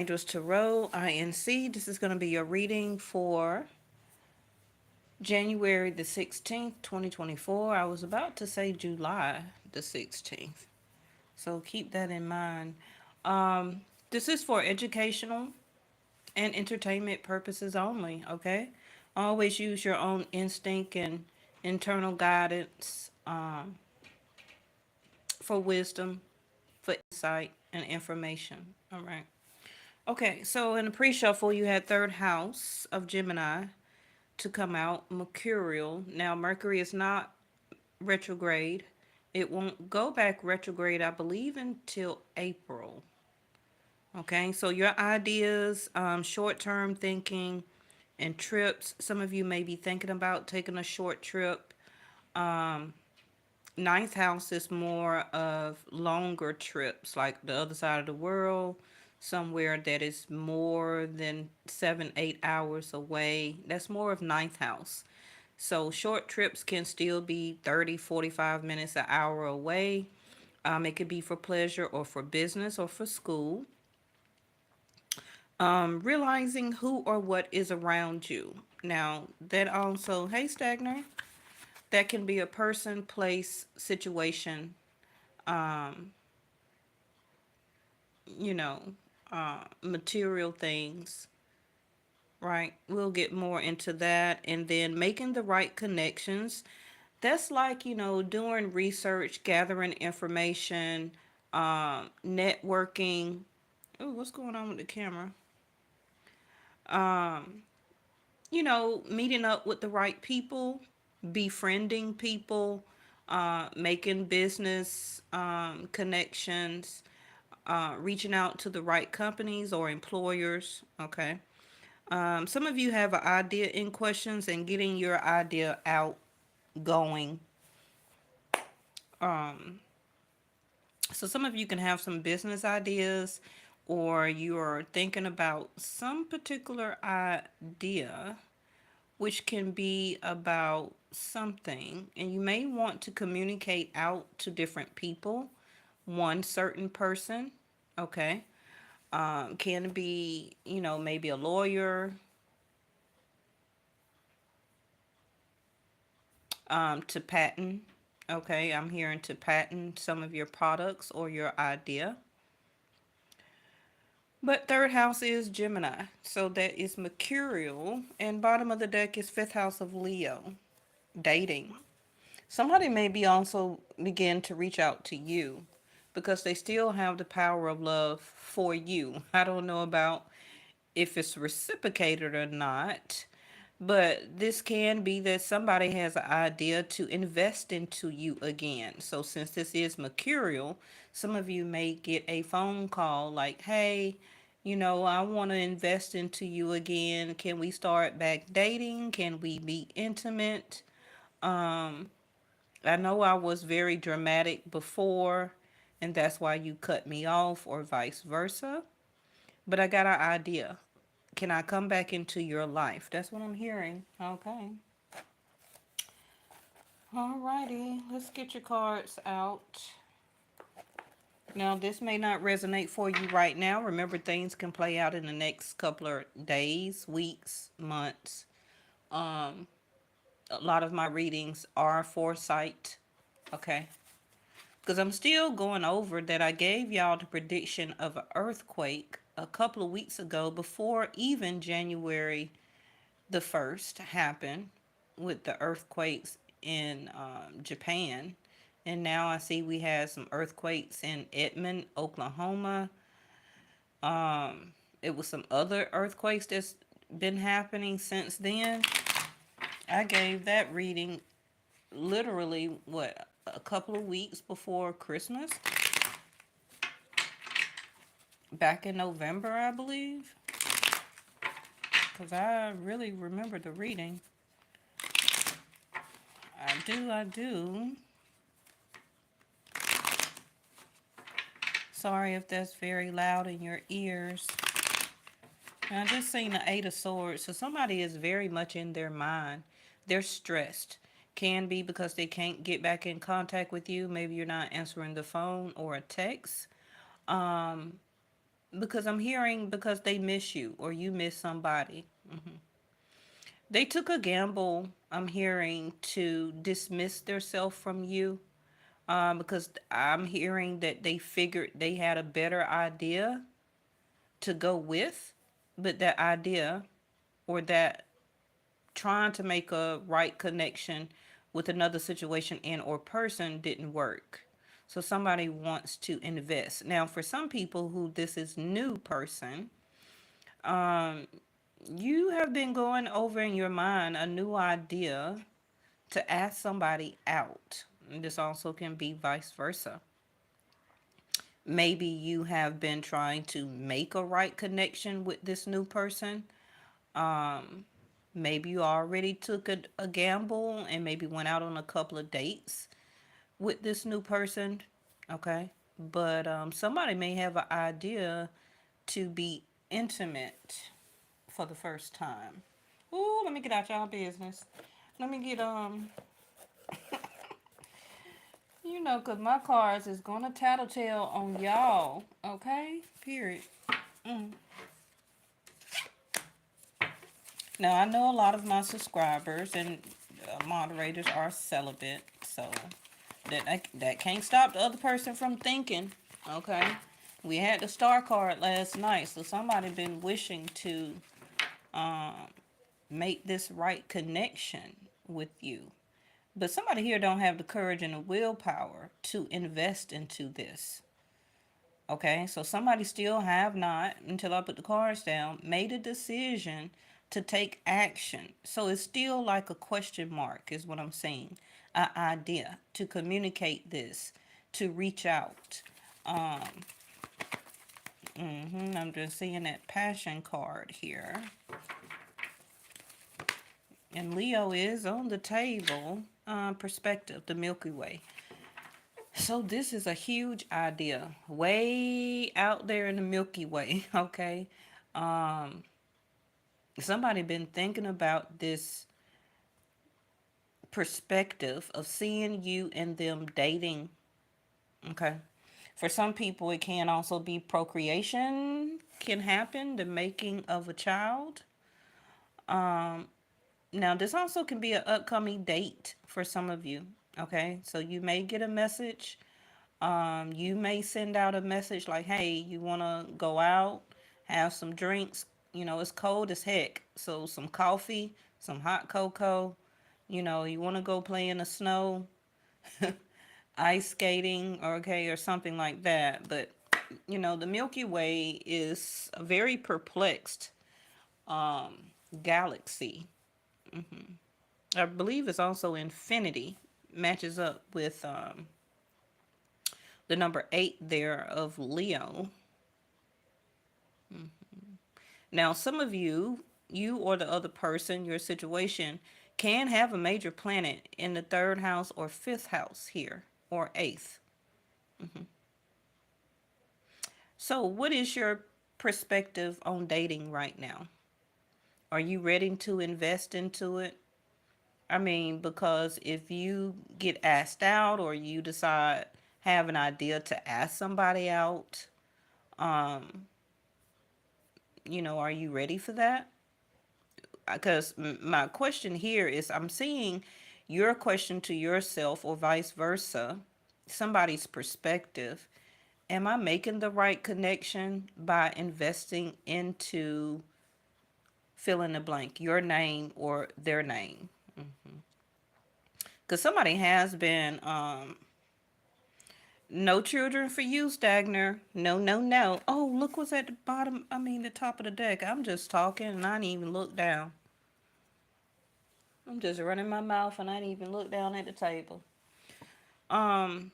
Angels Tarot, INC. This is going to be your reading for January the 16th, 2024. I was about to say July the 16th. So keep that in mind. This is for educational and entertainment purposes only, okay? Always use your own instinct and internal guidance for wisdom, for insight, and information. All right. Okay, so in the pre shuffle, you had third house of Gemini to come out, Mercurial. Now, Mercury is not retrograde. It won't go back retrograde, I believe, until April. Okay, so your ideas, short term thinking, and trips. Some of you may be thinking about taking a short trip. Um, Ninth house is more of longer trips, like the other side of the world, somewhere that is more than 7, 8 hours away. That's more of ninth house. So short trips can still be 30, 45 minutes, an hour away. It could be for pleasure or for business or for school. Realizing who or what is around you. Now, that also, hey, Stagner, that can be a person, place, situation, um, you know, material things, right? We'll get more into that. And then making the right connections. That's like, doing research, gathering information, networking. Oh, what's going on with the camera? Um, Meeting up with the right people, befriending people, making business connections, reaching out to the right companies or employers. Okay. Some of you have an idea in questions and getting your idea out, going. Um, so some of you can have some business ideas or you're thinking about some particular idea which can be about something, and you may want to communicate out to different people, one certain person, okay? Can be, maybe a lawyer, to patent. Okay, I'm hearing to patent some of your products or your idea. But third house is Gemini, so that is Mercurial, and bottom of the deck is fifth house of Leo, dating. Somebody may be also begin to reach out to you because they still have the power of love for you. I don't know about if it's reciprocated or not, but this can be that somebody has an idea to invest into you again. So since this is mercurial, some of you may get a phone call like, "Hey, I want to invest into you again. Can we start back dating? Can we be intimate? Um, I know I was very dramatic before, and that's why you cut me off, or vice versa. But I got an idea. Can I come back into your life?" That's what I'm hearing. Okay. Alrighty. Let's get your cards out. Now, this may not resonate for you right now. Remember, things can play out in the next couple of days, weeks, months. Um, a lot of my readings are foresight. Okay. Because I'm still going over that I gave y'all the prediction of an earthquake a couple of weeks ago before even January the 1st happened with the earthquakes in Japan. And now I see we had some earthquakes in Edmond, Oklahoma. It was some other earthquakes that's been happening since then. I gave that reading literally, what, a couple of weeks before Christmas? Back in November, I believe. Because I really remember the reading. I do. Sorry if that's very loud in your ears. And I just seen the Eight of Swords. So somebody is very much in their mind. They're stressed. Can be because they can't get back in contact with you. Maybe you're not answering the phone or a text. Um, because I'm hearing because they miss you or you miss somebody. They took a gamble, I'm hearing, to dismiss themselves from you, because I'm hearing that they figured they had a better idea to go with, but that idea, or that trying to make a right connection with another situation and or person, didn't work. So somebody wants to invest. Now, for some people who this is new person, um, you have been going over in your mind a new idea to ask somebody out. And this also can be vice versa. Maybe you have been trying to make a right connection with this new person. Um, Maybe you already took a gamble and maybe went out on a couple of dates with this new person. Okay. But somebody may have an idea to be intimate for the first time. Ooh, let me get out y'all business. Let me get cause my cards is gonna tattletale on y'all. Okay, period. Mm. Now I know a lot of my subscribers and moderators are celibate, so that can't stop the other person from thinking. Okay, we had the star card last night, so somebody been wishing to um, make this right connection with you. But somebody here don't have the courage and the willpower to invest into this. Okay, so somebody still have not, until I put the cards down, made a decision to take action. So it's still like a question mark, is what I'm saying. An idea to communicate this, to reach out. Um, I'm just seeing that passion card here. And Leo is on the table. Perspective, the Milky Way. So this is a huge idea, way out there in the Milky Way. Okay, um, somebody been thinking about this perspective of seeing you and them dating. Okay, for some people, it can also be procreation can happen, the making of a child. Um, Now this also can be an upcoming date for some of you. Okay, so you may get a message. You may send out a message like, hey, you want to go out, have some drinks. It's cold as heck. So some coffee, some hot cocoa. You want to go play in the snow, ice skating, okay, or something like that. But, the Milky Way is a very perplexed galaxy. I believe it's also infinity, matches up with the number 8 there of Leo. Now, some of you or the other person, your situation, can have a major planet in the 3rd house or 5th house here, or 8th. So, what is your perspective on dating right now? Are you ready to invest into it? I mean, because if you get asked out or you decide, have an idea to ask somebody out, um, are you ready for that? Because my question here is, I'm seeing your question to yourself or vice versa, somebody's perspective. Am I making the right connection by investing into fill in the blank, your name or their name? Because somebody has been, no children for you, Stagner. No, no, no. Oh, look what's at the bottom, the top of the deck. I'm just talking and I didn't even look down. I'm just running my mouth and I didn't even look down at the table. Um,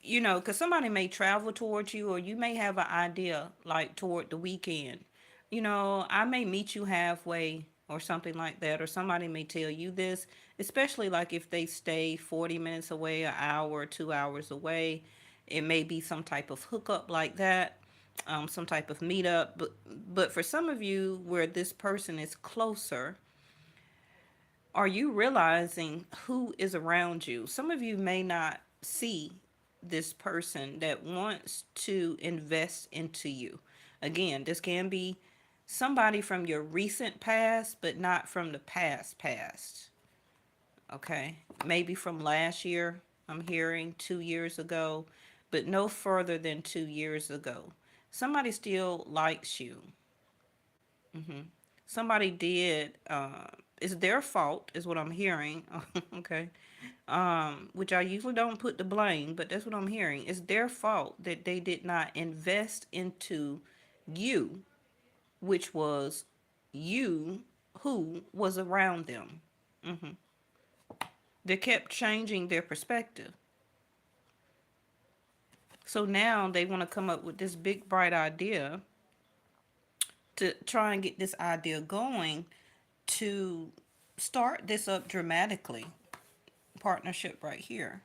because somebody may travel towards you or you may have an idea like toward the weekend. I may meet you halfway or something like that, or somebody may tell you this, especially like if they stay 40 minutes away, an hour or 2 hours away. It may be some type of hookup like that, some type of meetup. But for some of you where this person is closer, are you realizing who is around you? Some of you may not see this person that wants to invest into you. Again, this can be somebody from your recent past, but not from the past. Okay. Maybe from last year, I'm hearing 2 years ago, but no further than 2 years ago. Somebody still likes you. Somebody did, it's their fault, is what I'm hearing. Okay. Which I usually don't put the blame, but that's what I'm hearing. It's their fault that they did not invest into you, which was you who was around them. They kept changing their perspective. So now they want to come up with this big, bright idea to try and get this idea going to start this up dramatically. Partnership right here.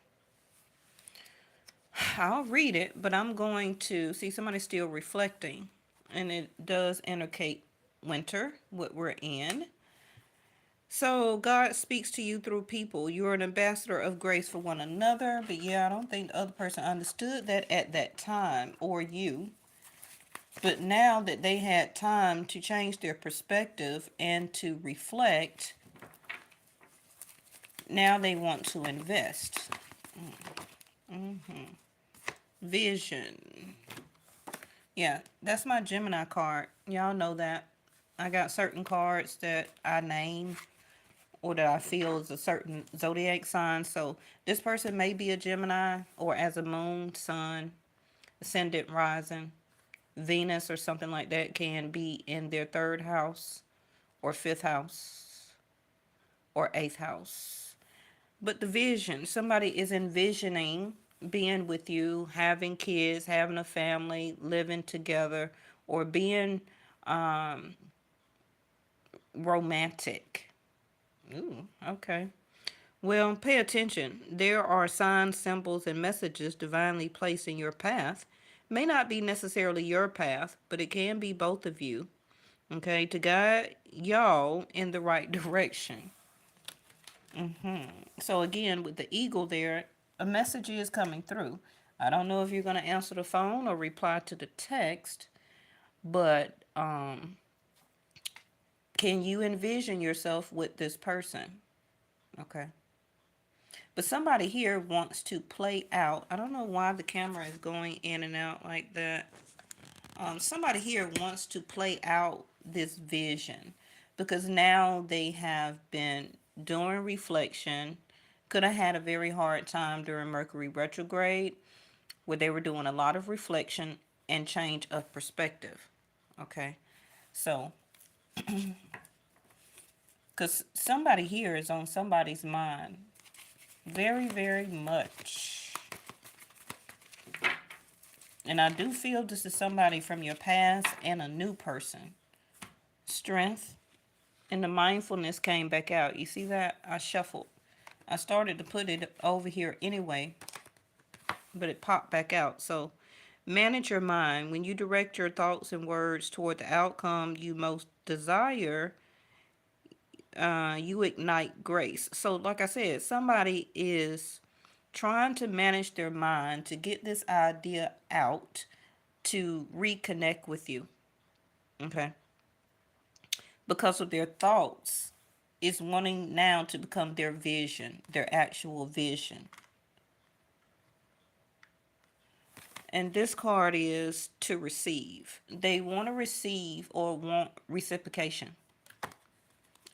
I'll read it, but I'm going to see somebody still reflecting. And it does indicate winter, what we're in. So God speaks to you through people. You're an ambassador of grace for one another. But yeah, I don't think the other person understood that at that time, or you. But now that they had time to change their perspective and to reflect, now they want to invest. Vision. Yeah, that's my Gemini card. Y'all know that. I got certain cards that I name or that I feel is a certain zodiac sign. So this person may be a Gemini or as a moon, sun, ascendant, rising, Venus or something like that can be in their third house or fifth house or eighth house. But the vision, somebody is envisioning being with you, having kids, having a family, living together, or being romantic. Ooh, okay. Well, pay attention. There are signs, symbols, and messages divinely placed in your path. May not be necessarily your path, but it can be both of you, okay, to guide y'all in the right direction. So, again, with the eagle there, a message is coming through. I don't know if you're going to answer the phone or reply to the text, but can you envision yourself with this person? Okay. But somebody here wants to play out. I don't know why the camera is going in and out like that. Somebody here wants to play out this vision because now they have been doing reflection. Could have had a very hard time during Mercury retrograde where they were doing a lot of reflection and change of perspective. Okay. So, because somebody here is on somebody's mind very, very much. And I do feel this is somebody from your past and a new person. Strength and the mindfulness came back out. You see that? I shuffled. I started to put it over here anyway, but it popped back out. So manage your mind. When you direct your thoughts and words toward the outcome you most desire, you ignite grace. So like I said, somebody is trying to manage their mind to get this idea out to reconnect with you. Okay. Because of their thoughts is wanting now to become their vision, their actual vision. And this card is to receive. They want to receive or want reciprocation.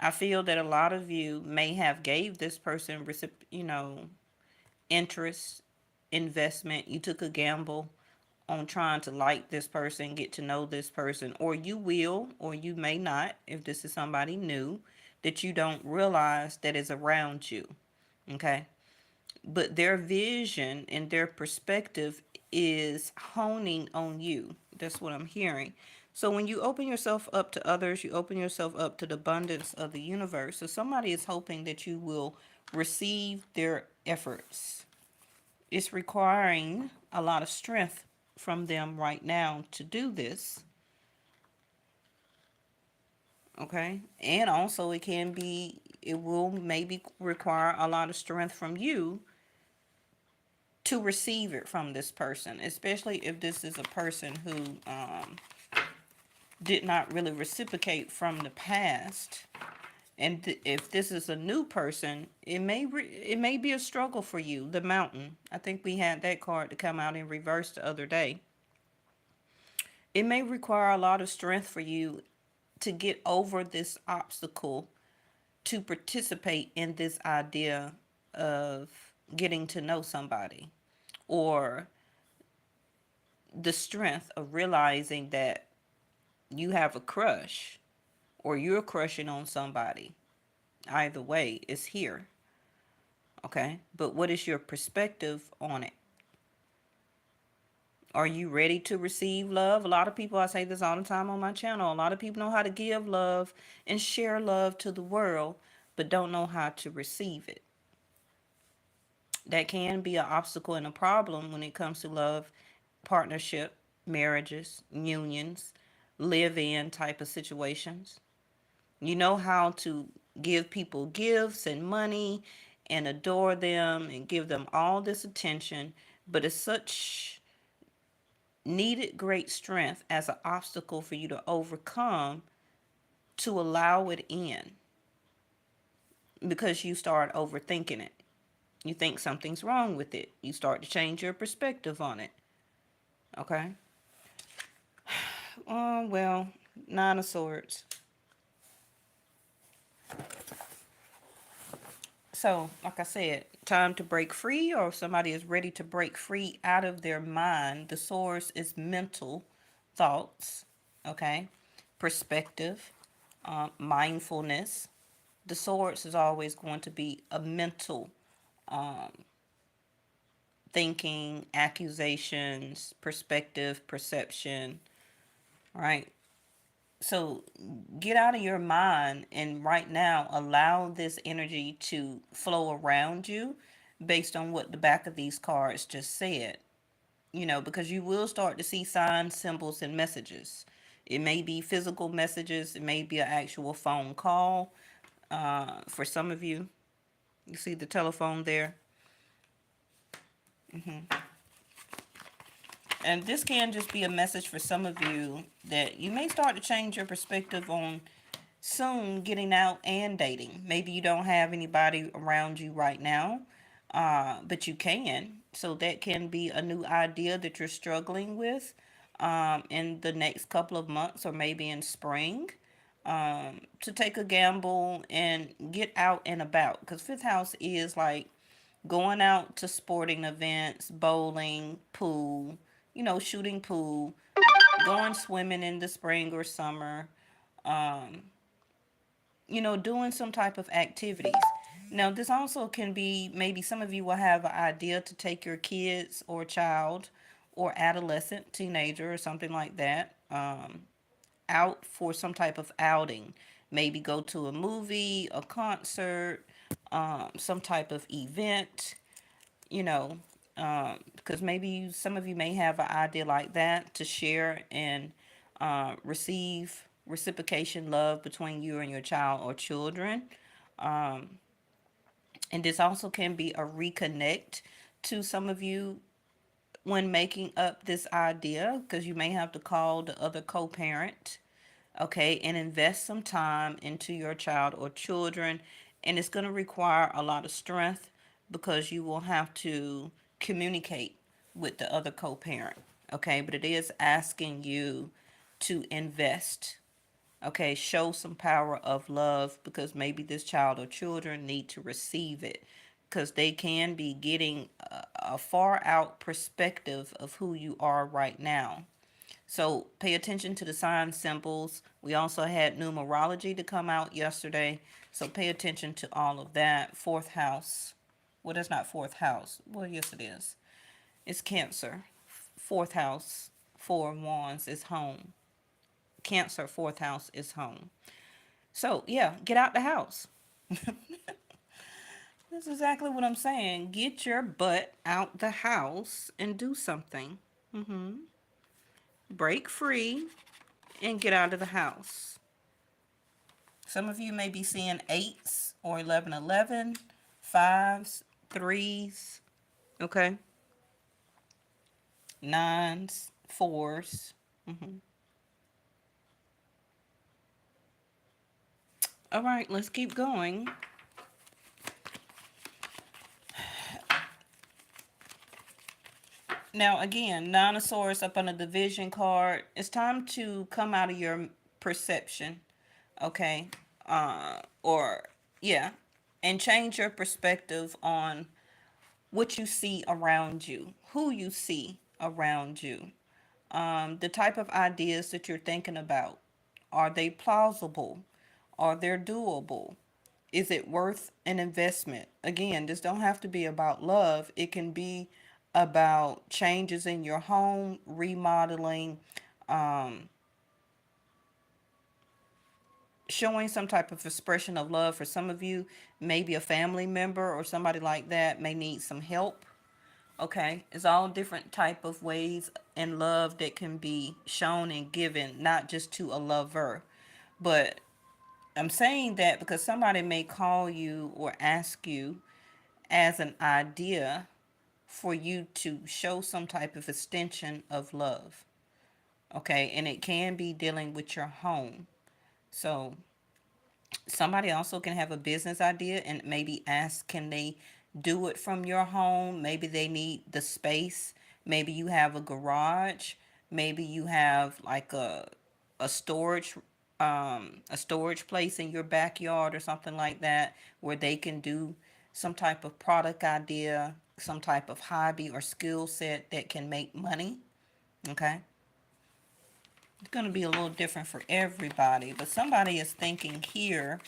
I feel that a lot of you may have gave this person, interest, investment. You took a gamble on trying to like this person, get to know this person, or you will, or you may not, if this is somebody new that you don't realize that is around you. Okay. But their vision and their perspective is honing on you. That's what I'm hearing. So when you open yourself up to others, you open yourself up to the abundance of the universe. So somebody is hoping that you will receive their efforts. It's requiring a lot of strength from them right now to do this. Okay. And also it will maybe require a lot of strength from you to receive it from this person, especially if this is a person who did not really reciprocate from the past. And if this is a new person, it may be a struggle for you. The mountain. I think we had that card to come out in reverse the other day. It may require a lot of strength for you to get over this obstacle to participate in this idea of getting to know somebody, or the strength of realizing that you have a crush or you're crushing on somebody. Either way, it's here. Okay? But what is your perspective on it? Are you ready to receive love? A lot of people, I say this all the time on my channel, a lot of people know how to give love and share love to the world, but don't know how to receive it. That can be an obstacle and a problem when it comes to love, partnership, marriages, unions, live in type of situations. You know how to give people gifts and money and adore them and give them all this attention, but it's such needed great strength as an obstacle for you to overcome to allow it in, because you start overthinking it. You think something's wrong with it. You start to change your perspective on it. Okay? Well, Nine of Swords. So, like I said, time to break free, or if somebody is ready to break free out of their mind. The source is mental thoughts, okay? Perspective, mindfulness. The source is always going to be a mental thinking, accusations, perspective, perception, right? So get out of your mind and right now allow this energy to flow around you based on what the back of these cards just said. Because you will start to see signs, symbols, and messages. It may be physical messages, it may be an actual phone call. For some of you, you see the telephone there. And this can just be a message for some of you that you may start to change your perspective on soon getting out and dating. Maybe you don't have anybody around you right now, but you can. So that can be a new idea that you're struggling with in the next couple of months, or maybe in spring, to take a gamble and get out and about. Because fifth house is like going out to sporting events, bowling, pool, shooting pool, going swimming in the spring or summer, doing some type of activities. Now, this also can be, maybe some of you will have an idea to take your kids or child or adolescent, teenager, or something like that, out for some type of outing. Maybe go to a movie, a concert, some type of event, you know, because maybe some of you may have an idea like that to share and receive reciprocation love between you and your child or children. And this also can be a reconnect to some of you when making up this idea, because you may have to call the other co-parent, okay, and invest some time into your child or children. And it's going to require a lot of strength because you will have to communicate with the other co-parent, okay? But it is asking you to invest, okay? Show some power of love, because maybe this child or children need to receive it, because they can be getting a far out perspective of who you are right now. So pay attention to the sign symbols. We also had numerology to come out yesterday. So pay attention to all of that. Fourth house. Well, that's not fourth house. Well, yes, it is. It's Cancer. Fourth house, Four of Wands, is home. Cancer, fourth house is home. So, yeah, get out the house. That's exactly what I'm saying. Get your butt out the house and do something. Break free and get out of the house. Some of you may be seeing eights or 1111, fives, threes. Okay. Nines, fours. Hmm. All right, let's keep going. Now, again, Ninosaurus up on the division card. It's time to come out of your perception, okay? Or, yeah, and change your perspective on what you see around you, who you see around you, the type of ideas that you're thinking about. Are they plausible? Are they doable? Is it worth an investment? Again, this don't have to be about love. It can be about changes in your home, remodeling, um, showing some type of expression of love. For some of you, maybe a family member or somebody like that may need some help. Okay, it's all different type of ways in love that can be shown and given, not just to a lover. But I'm saying that because somebody may call you or ask you as an idea for you to show some type of extension of love. Okay, and it can be dealing with your home. So somebody also can have a business idea and maybe ask, can they do it from your home? Maybe they need the space. Maybe you have a garage. Maybe you have like a storage a storage place in your backyard or something like that where they can do some type of product idea, some type of hobby or skill set that can make money. Okay, it's going to be a little different for everybody, but somebody is thinking here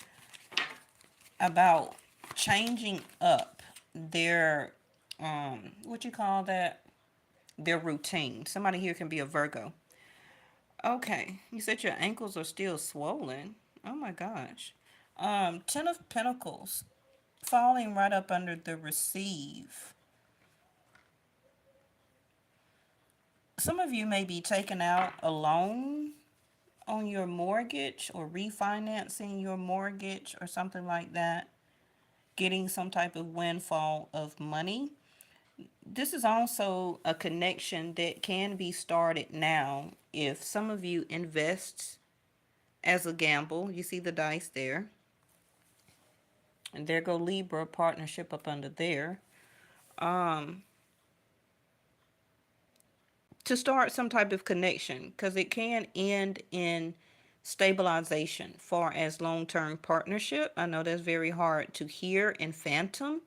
about changing up their what you call that, their routine. Somebody here can be a Virgo. Okay, you said your ankles are still swollen. Oh my gosh. Ten of Pentacles falling right up under the receive. Some of you may be taking out a loan on your mortgage or refinancing your mortgage or something like that, getting some type of windfall of money. This is also a connection that can be started now if some of you invest as a gamble. You see the dice there. And there go Libra partnership up under there. Um, to start some type of connection because it can end in stabilization far as long-term partnership. I know that's very hard to hear in phantom.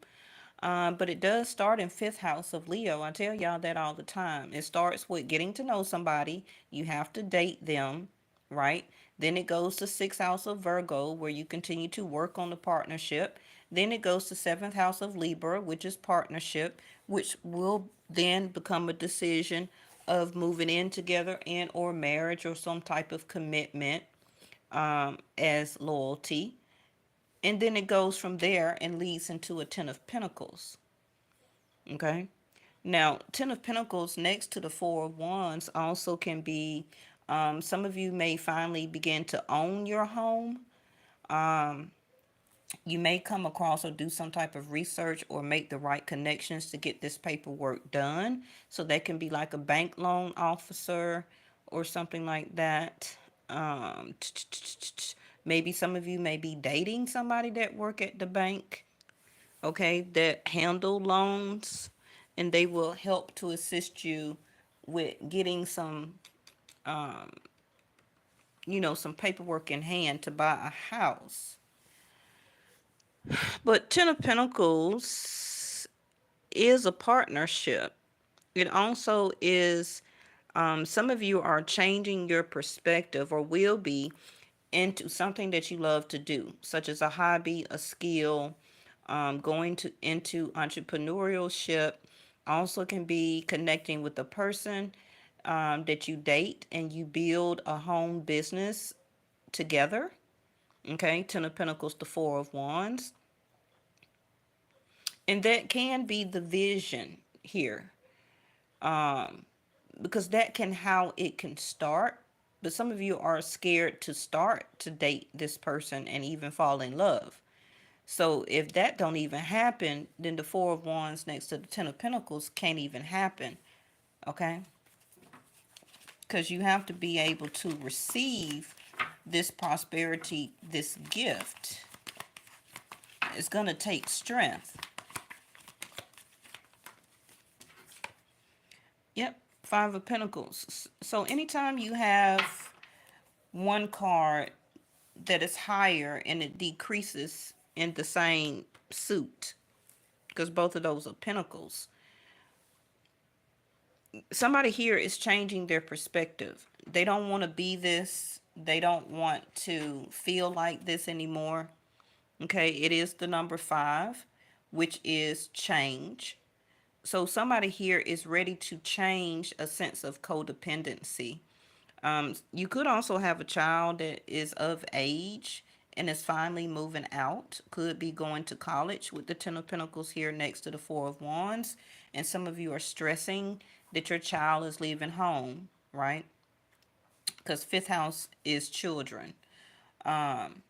But it does start in fifth house of Leo. I tell y'all that all the time. It starts with getting to know somebody. You have to date them, right? Then it goes to sixth house of Virgo, where you continue to work on the partnership. Then it goes to seventh house of Libra, which is partnership, which will then become a decision of moving in together and or marriage or some type of commitment as loyalty. And then it goes from there and leads into a Ten of Pentacles. Okay. Now, Ten of Pentacles next to the Four of Wands also can be, some of you may finally begin to own your home. Um, you may come across or do some type of research or make the right connections to get this paperwork done. So that can be like a bank loan officer or something like that. Um, maybe some of you may be dating somebody that work at the bank, okay, that handle loans, and they will help to assist you with getting some, um, some paperwork in hand to buy a house. But Ten of Pentacles is a partnership. It also is, some of you are changing your perspective or will be into something that you love to do, such as a hobby, a skill, going to into entrepreneurship. Also can be connecting with a person that you date and you build a home business together. Okay, Ten of Pentacles, the Four of Wands. And that can be the vision here. Um, because that can how it can start. But some of you are scared to start to date this person and even fall in love. So if that don't even happen, then the Four of Wands next to the Ten of Pentacles can't even happen. Okay? because you have to be able to receive this prosperity, this gift. It's going to take strength. Yep, Five of Pentacles. So anytime you have one card that is higher and it decreases in the same suit, because both of those are pentacles, somebody here is changing their perspective. They don't want to be this. They don't want to feel like this anymore. Okay, it is the number 5, which is change. So somebody here is ready to change a sense of codependency. You could also have a child that is of age and is finally moving out. Could be going to college with the Ten of Pentacles here next to the Four of Wands. And some of you are stressing that your child is leaving home, right? Because fifth house is children. Um,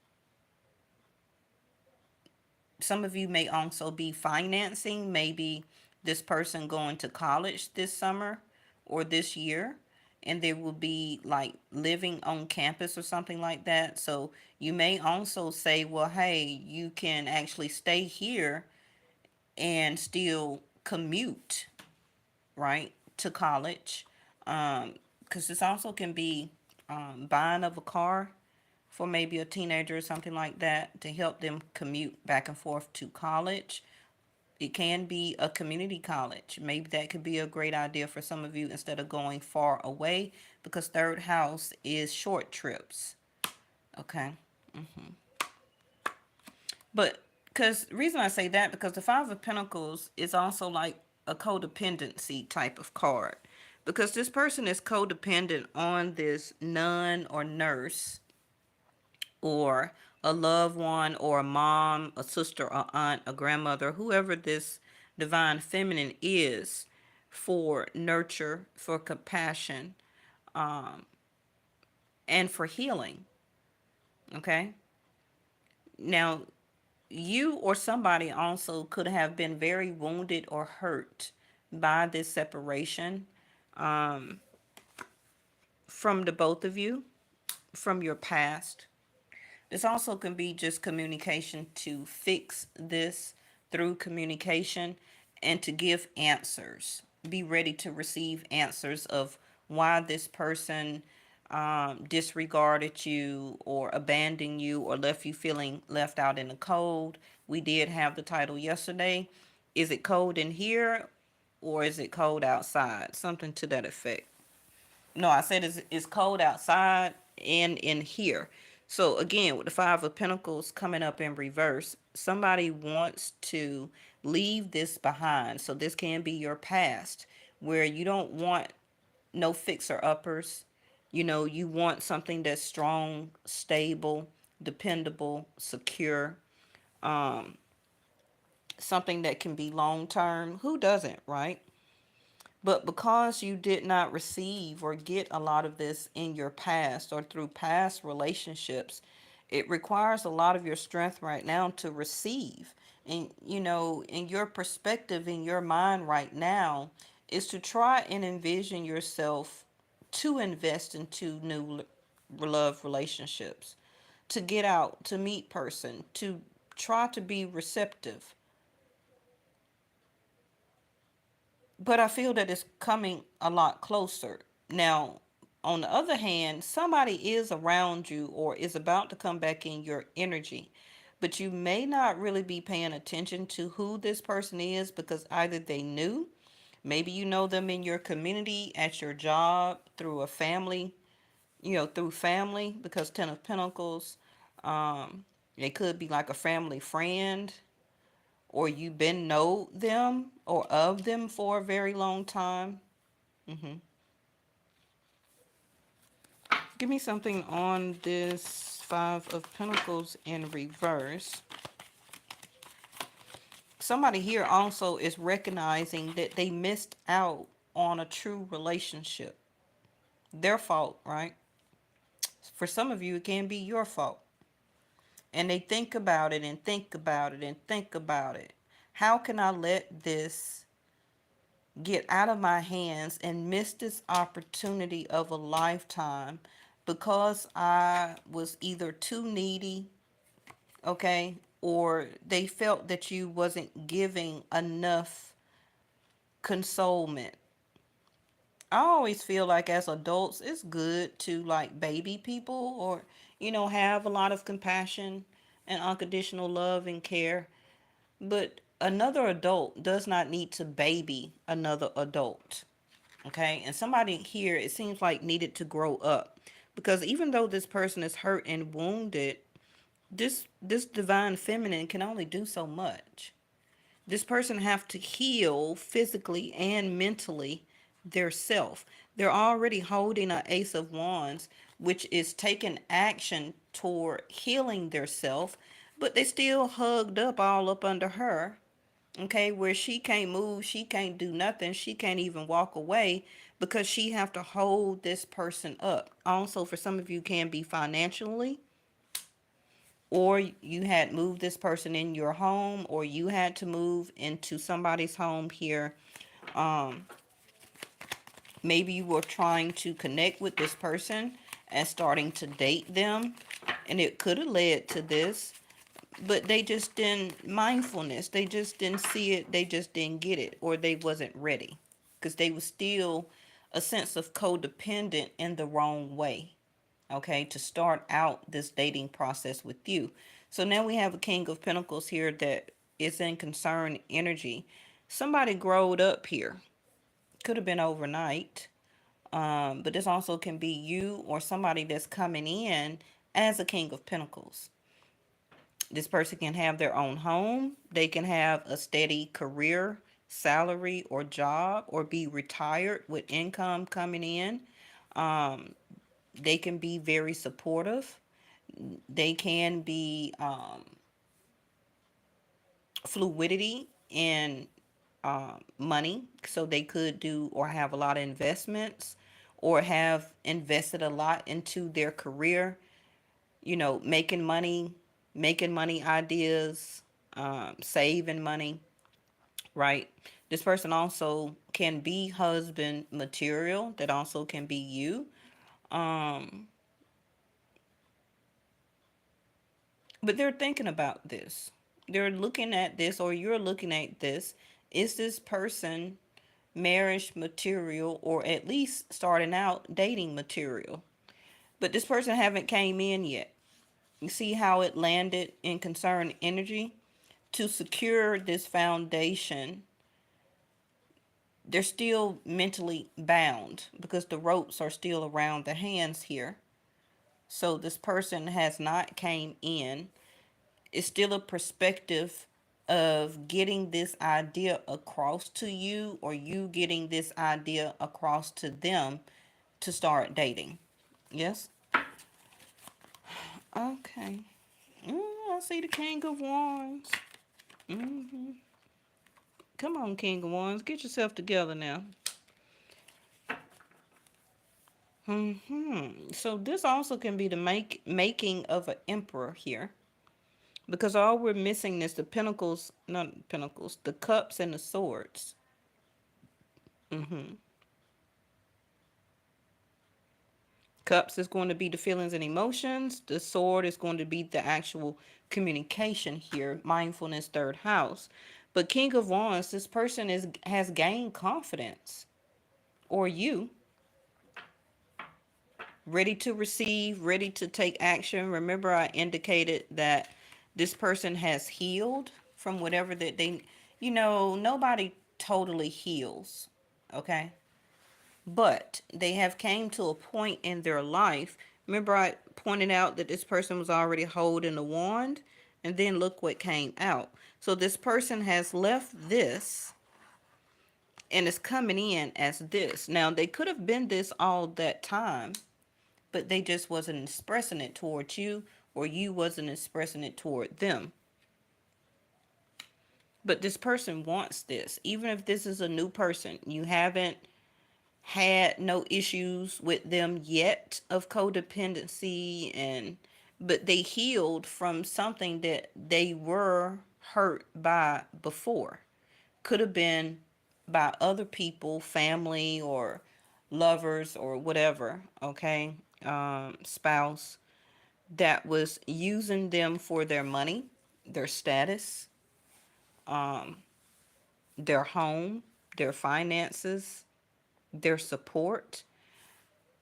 some of you may also be financing, maybe this person going to college this summer or this year, and they will be like living on campus or something like that. So you may also say, well, hey, you can actually stay here and still commute, right, to college. Because this also can be buying of a car for maybe a teenager or something like that to help them commute back and forth to college. It can be a community college. Maybe that could be a great idea for some of you instead of going far away, because third house is short trips. Okay. But because reason I say that, because the Five of Pentacles is also like a codependency type of card. Because this person is codependent on this nun or nurse or a loved one or a mom, a sister, or aunt, a grandmother, whoever this divine feminine is, for nurture, for compassion, and for healing. Okay? Now, you or somebody also could have been very wounded or hurt by this separation, um, from the both of you, from your past. This also can be just communication to fix this through communication and to give answers. Be ready to receive answers of why this person disregarded you or abandoned you or left you feeling left out in the cold. We did have the title yesterday. Is it cold in here or is it cold outside? Something to that effect. No, I said it's cold outside and in here. So again, with the Five of Pentacles coming up in reverse, somebody wants to leave this behind. So this can be your past, where you don't want no fixer uppers. You know, you want something that's strong, stable, dependable, secure, something that can be long term. Who doesn't, right? But because you did not receive or get a lot of this in your past or through past relationships, it requires a lot of your strength right now to receive. And, you know, in your perspective, in your mind right now, is to try and envision yourself to invest into new love relationships, to get out, to meet person, to try to be receptive. But I feel that it's coming a lot closer. Now, on the other hand, somebody is around you or is about to come back in your energy, but you may not really be paying attention to who this person is, because either they knew, maybe you know them in your community, at your job, through a family, through family, because Ten of Pentacles, um, it could be like a family friend, or you've been know them or of them for a very long time. hmm Give me something on this Five of Pentacles in reverse. Somebody here also is recognizing that they missed out on a true relationship. Their fault, right? For some of you, it can be your fault. And they think about it and think about it and think about it. How can I let this get out of my hands and miss this opportunity of a lifetime because I was either too needy, okay, or they felt that you wasn't giving enough consolement. I always feel like as adults, it's good to like baby people or, have a lot of compassion and unconditional love and care. But another adult does not need to baby another adult. Okay. And somebody here, it seems like needed to grow up because even though this person is hurt and wounded, this divine feminine can only do so much. This person have to heal physically and mentally their self. They're already holding an ace of wands, which is taking action toward healing their self, but they still hugged up all up under her. Okay, where she can't move, she can't do nothing, she can't even walk away because she have to hold this person up. Also, for some of you, can be financially, or you had moved this person in your home, or you had to move into somebody's home here. um Maybe you were trying to connect with this person and starting to date them, and it could have led to this, but they just didn't mindfulness, they just didn't see it, they just didn't get it, or they wasn't ready because they was still a sense of codependent in the wrong way, okay, to start out this dating process with you. So now we have a King of Pentacles here that is in concern energy. Somebody growed up here. Could have been overnight. But this also can be you or somebody that's coming in as a King of Pentacles. This person can have their own home. They can have a steady career, salary, or job, or be retired with income coming in. Um, they can be very supportive. They can be fluidity in money. So they could do or have a lot of investments or have invested a lot into their career, making money ideas, saving money, right? This person also can be husband material. That also can be you. Um, but they're thinking about this. They're looking at this, or you're looking at this. Is this person marriage material, or at least starting out dating material? But this person haven't came in yet. You see how it landed in concern energy? To secure this foundation, they're still mentally bound because the ropes are still around the hands here. So this person has not came in. It's still a perspective of getting this idea across to you, or you getting this idea across to them to start dating. Yes? Okay. I see the King of Wands. hmm Come on, King of Wands. Get yourself together now. So this also can be the making of an emperor here. Because all we're missing is the pentacles, not pentacles, the cups and the swords. hmm Cups is going to be the feelings and emotions. The sword is going to be the actual communication here. Mindfulness, third house. But King of Wands, this person has gained confidence. Or you, ready to receive, ready to take action. Remember, I indicated that this person has healed from whatever that nobody totally heals. Okay. But they have came to a point in their life. Remember, I pointed out that this person was already holding a wand, and then look what came out. So this person has left this and is coming in as this. Now, they could have been this all that time, but they just wasn't expressing it towards you, or you wasn't expressing it toward them. But this person wants this. Even if this is a new person, you haven't had no issues with them yet of codependency, but they healed from something that they were hurt by before. Could have been by other people, family or lovers or whatever, okay, spouse, that was using them for their money, their status, their home, their finances, their support,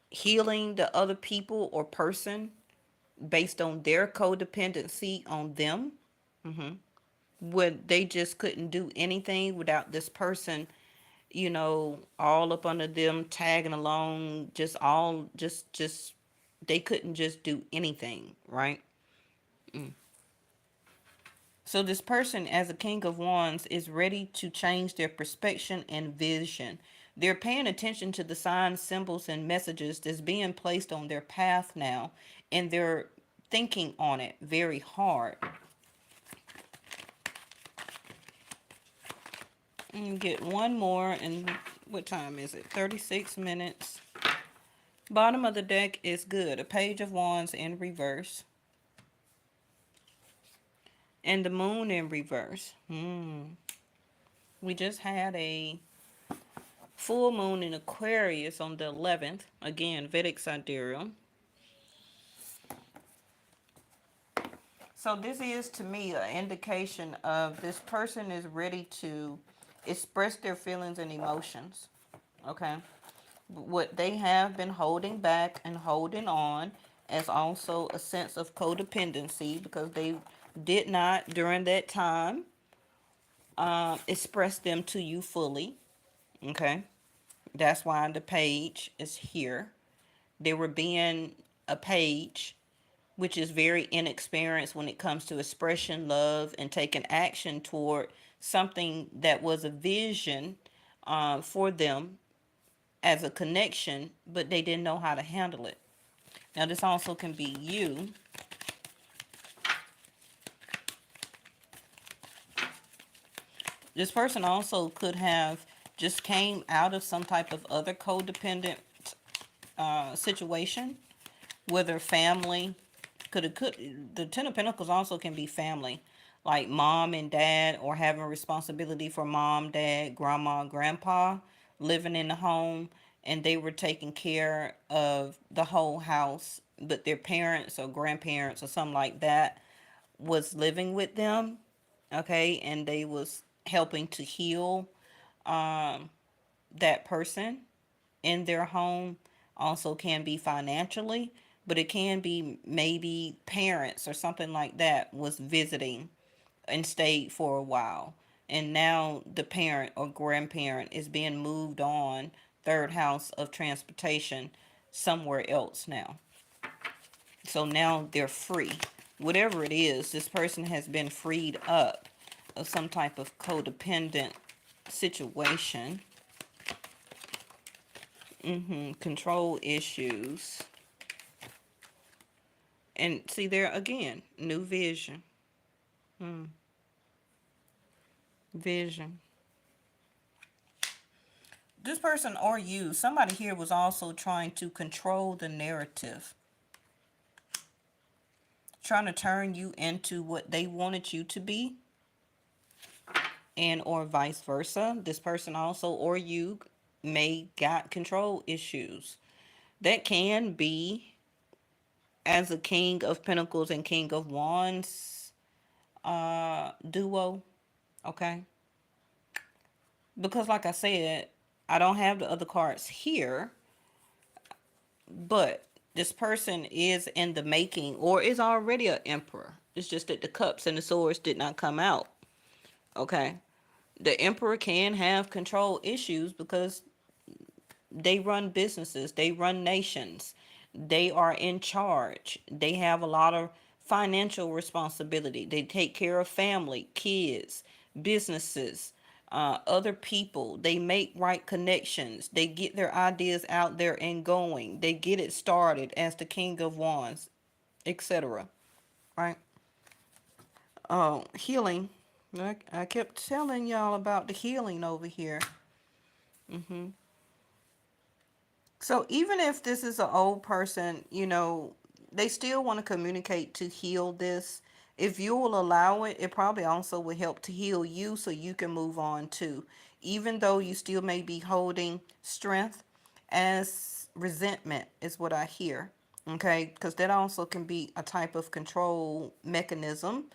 healing the other people or person based on their codependency on them. Would they just couldn't do anything without this person, all up under them, tagging along, just all just they couldn't just do anything, right? So this person, as a King of Wands, is ready to change their perspective and vision. They're paying attention to the signs, symbols, and messages that's being placed on their path now, and they're thinking on it very hard. And get one more, and what time is it? 36 minutes. Bottom of the deck is good. A Page of Wands in reverse. And the Moon in reverse. We just had a full moon in Aquarius on the 11th. Again, Vedic sidereal. So this is, to me, an indication of this person is ready to express their feelings and emotions. Okay? What they have been holding back and holding on, as also a sense of codependency, because they did not, during that time, express them to you fully. Okay? That's why the page is here. They were being a page, which is very inexperienced when it comes to expression, love, and taking action toward something that was a vision for them as a connection, but they didn't know how to handle it. Now, this also can be you. This person also could have just came out of some type of other codependent situation, whether family, the Ten of Pentacles also can be family, like mom and dad, or having responsibility for mom, dad, grandma, grandpa, living in the home, and they were taking care of the whole house, but their parents or grandparents or something like that was living with them, okay, and they was helping to heal that person in their home. Also can be financially, but it can be maybe parents or something like that was visiting and stayed for a while, and now the parent or grandparent is being moved on, third house of transportation, somewhere else now. So now they're free. Whatever it is, this person has been freed up of some type of codependent situation. Control issues. And see there again, new vision. Vision. This person or you, somebody here was also trying to control the narrative, trying to turn you into what they wanted you to be, and or vice versa. This person also or you may got control issues. That can be as a King of Pentacles and King of Wands duo, okay? Because like I said, I don't have the other cards here, but this person is in the making or is already an emperor. It's just that the cups and the swords did not come out, okay? The emperor can have control issues because they run businesses, they run nations, they are in charge, they have a lot of financial responsibility, they take care of family, kids, businesses, other people, they make right connections, they get their ideas out there and going, they get it started as the King of Wands, etc. Right? Healing. I kept telling y'all about the healing over here. So even if this is an old person, they still want to communicate to heal this. If you will allow it, it probably also will help to heal you so you can move on too. even though you still may be holding strength, as resentment is what I hear. Okay, because that also can be a type of control mechanism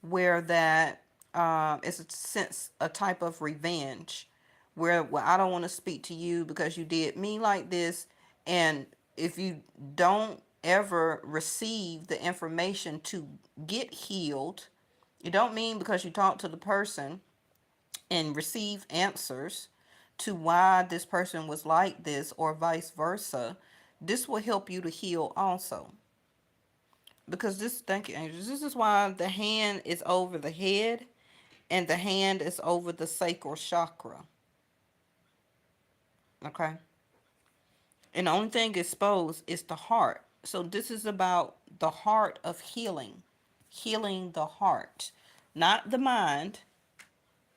where that is a sense, a type of revenge, where, well, I don't want to speak to you because you did me like this. And if you don't ever receive the information to get healed, it don't mean because you talk to the person and receive answers to why this person was like this or vice versa, this will help you to heal also. Because this, thank you, angels, this is why the hand is over the head and the hand is over the sacral chakra. Okay. And the only thing exposed is the heart. So this is about the heart of healing, healing the heart, not the mind,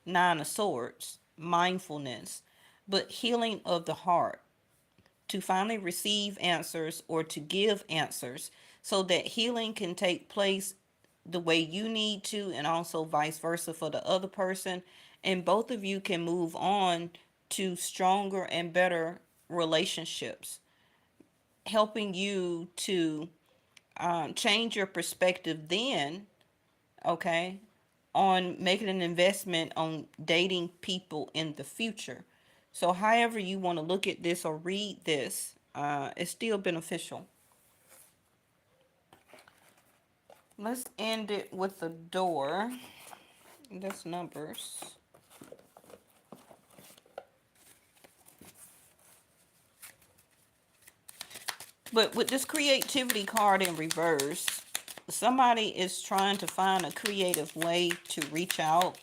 nine of swords, mindfulness, but healing of the heart, to finally receive answers or to give answers so that healing can take place the way you need to, and also vice versa for the other person. And both of you can move on to stronger and better relationships, helping you to change your perspective then, okay, on making an investment on dating people in the future. So, however you want to look at this or read this, it's still beneficial. Let's end it with the door. That's numbers. But with this creativity card in reverse, somebody is trying to find a creative way to reach out,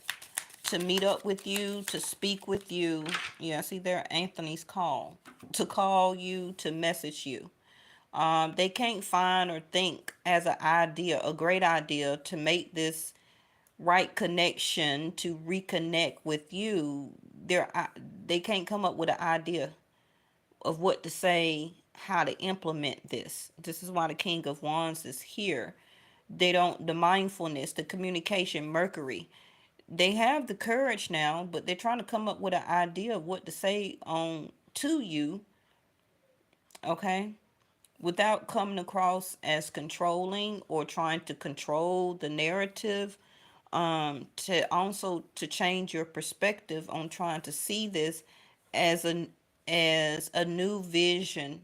to meet up with you, to speak with you. Yeah, see there, Anthony's call. To call you, to message you. They can't find or think as an idea, a great idea to make this right connection to reconnect with you. They can't come up with an idea of what to say, how to implement this. This is why the King of Wands is here. They don't, the mindfulness, the communication, Mercury. They have the courage now, but they're trying to come up with an idea of what to say on to you, okay? Without coming across as controlling or trying to control the narrative, to also to change your perspective on trying to see this as a new vision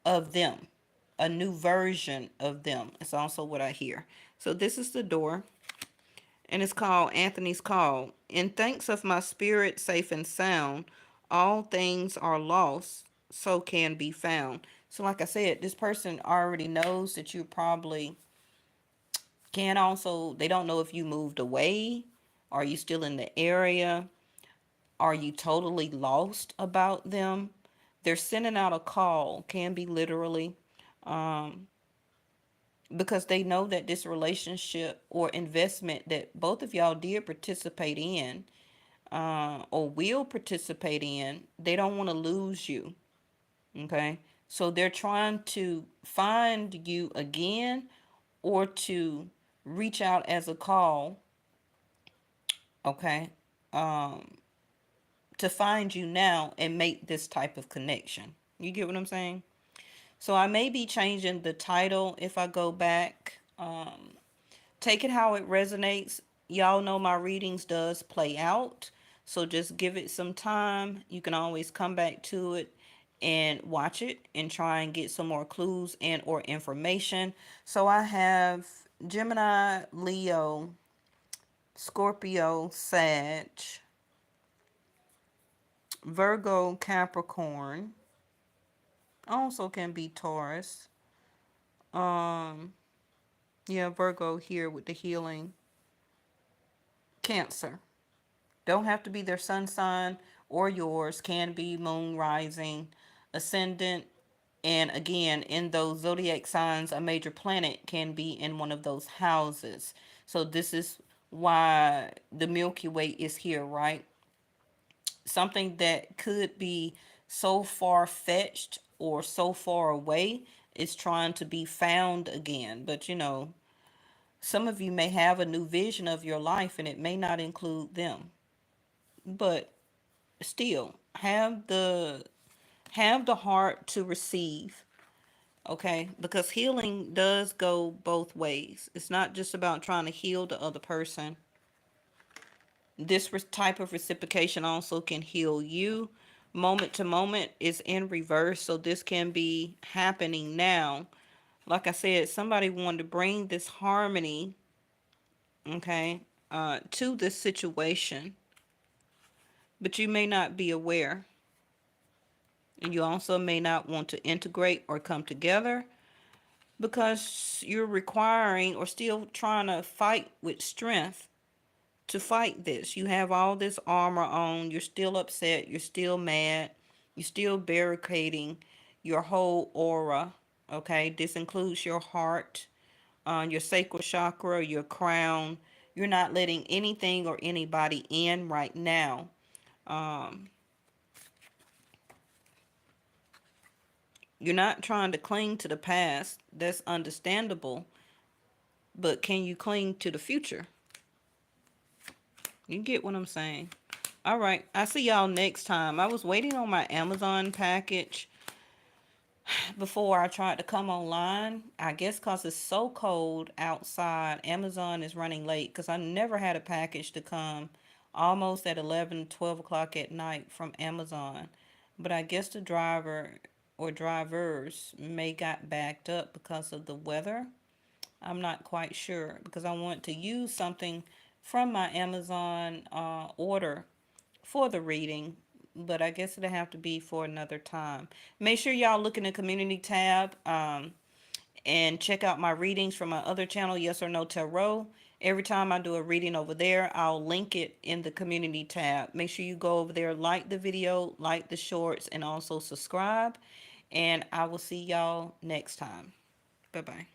of them, a new version of them. It's also what I hear. So this is the door, and it's called Anthony's Call. In thanks of my spirit safe and sound, all things are lost, so can be found. So like I said, this person already knows that you probably can also, they don't know if you moved away. Are you still in the area? Are you totally lost about them? They're sending out a call, can be literally, um, because they know that this relationship or investment that both of y'all did participate in, or will participate in, they don't want to lose you. Okay. So they're trying to find you again or to reach out as a call. Okay. Um, to find you now and make this type of connection. You get what I'm saying? So I may be changing the title if I go back. Take it how it resonates. Y'all know my readings does play out. So just give it some time. You can always come back to it and watch it and try and get some more clues and or information. So I have Gemini, Leo, Scorpio, Sag, Virgo, Capricorn. Also can be Taurus. Um, yeah, Virgo here with the healing. Cancer. Don't have to be their sun sign or yours. Can be moon, rising, ascendant. And again, in those zodiac signs, a major planet can be in one of those houses. So this is why the Milky Way is here, right? Something that could be so far fetched or so far away is trying to be found again. But some of you may have a new vision of your life and it may not include them. But still have the heart to receive, okay? Because healing does go both ways. It's not just about trying to heal the other person. This type of reciprocation also can heal you. Moment to moment is in reverse, so this can be happening now. Like I said, somebody wanted to bring this harmony, okay, to this situation, but you may not be aware. And you also may not want to integrate or come together because you're requiring or still trying to fight with strength to fight this. You have all this armor on, you're still upset, you're still mad, you're still barricading your whole aura. Okay, this includes your heart, your sacral chakra, your crown. You're not letting anything or anybody in right now. Um, you're not trying to cling to the past. That's understandable. But can you cling to the future? You get what I'm saying? All right. I see y'all next time. I was waiting on my Amazon package before I tried to come online. I guess because it's so cold outside, Amazon is running late because I never had a package to come almost at 11, 12 o'clock at night from Amazon. But I guess the driver or drivers may got backed up because of the weather. I'm not quite sure because I want to use something from my Amazon order for the reading, but I guess it'll have to be for another time. Make sure y'all look in the community tab and check out my readings from my other channel, Yes or No Tarot. Every time I do a reading over there, I'll link it in the community tab. Make sure you go over there, like the video, like the shorts, and also subscribe. And I will see y'all next time. Bye bye.